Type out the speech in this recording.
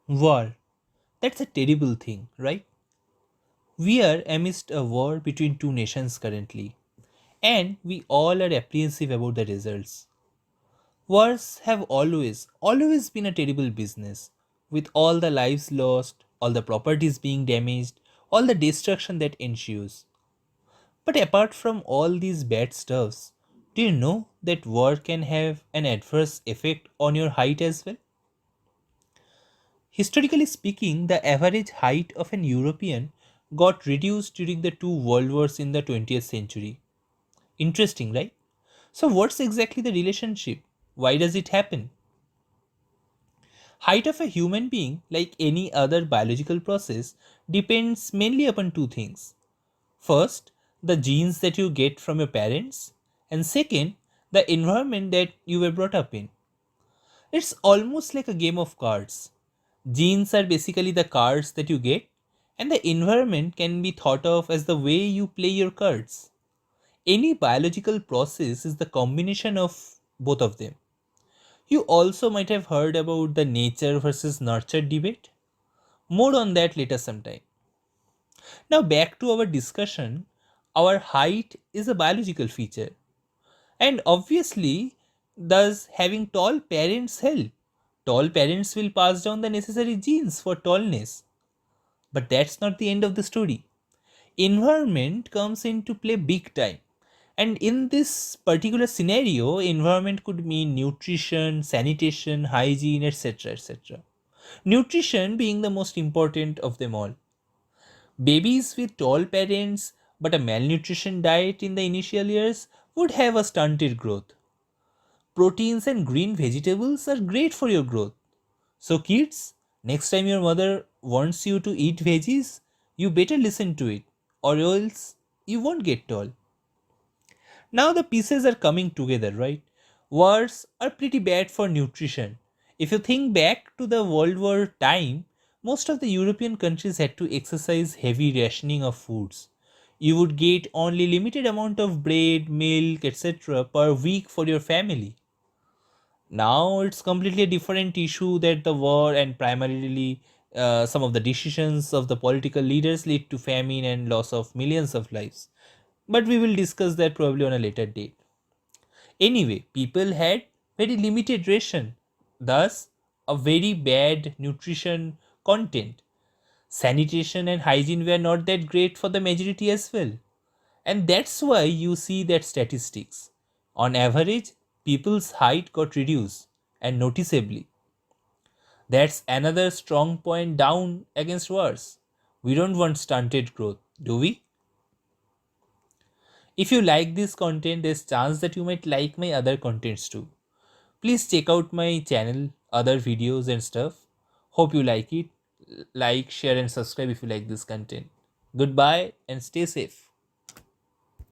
War. That's a terrible thing, right? We are amidst a war between two nations currently, and we all are apprehensive about the results. Wars have always been a terrible business, with all the lives lost, all the properties being damaged, all the destruction that ensues. But apart from all these bad stuffs, do you know that war can have an adverse effect on your height as well? Historically speaking, the average height of an European got reduced during the two world wars in the 20th century. Interesting, right? So, what's exactly the relationship? Why does it happen? Height of a human being, like any other biological process, depends mainly upon two things. First, the genes that you get from your parents, and second, the environment that you were brought up in. It's almost like a game of cards. Genes are basically the cards that you get, and the environment can be thought of as the way you play your cards. Any biological process is the combination of both of them. You also might have heard about the nature versus nurture debate. More on that later sometime. Now, back to our discussion. Our height is a biological feature, and obviously, does having tall parents help? Tall parents will pass down the necessary genes for tallness. But that's not the end of the story. Environment comes into play big time. And in this particular scenario, environment could mean nutrition, sanitation, hygiene, etc. etc. Nutrition being the most important of them all. Babies with tall parents but a malnutrition diet in the initial years would have a stunted growth. Proteins and green vegetables are great for your growth. So, kids, next time your mother wants you to eat veggies, you better listen to it, or else you won't get tall. Now the pieces are coming together, right? Wars are pretty bad for nutrition. If you think back to the World War time, most of the European countries had to exercise heavy rationing of foods. You would get only limited amount of bread, milk, etc. per week for your family. Now it's completely a different issue that the war and primarily some of the decisions of the political leaders lead to famine and loss of millions of lives. But we will discuss that probably on a later date. Anyway, people had very limited ration, thus a very bad nutrition content. Sanitation and hygiene were not that great for the majority as well. And that's why you see that statistics. On average, people's height got reduced and noticeably. That's another strong point down against wars. We don't want stunted growth, do we? If you like this content, there's chance that you might like my other contents too. Please check out my channel, other videos and stuff. Hope you like it. Like, share and subscribe if you like this content. Goodbye and stay safe.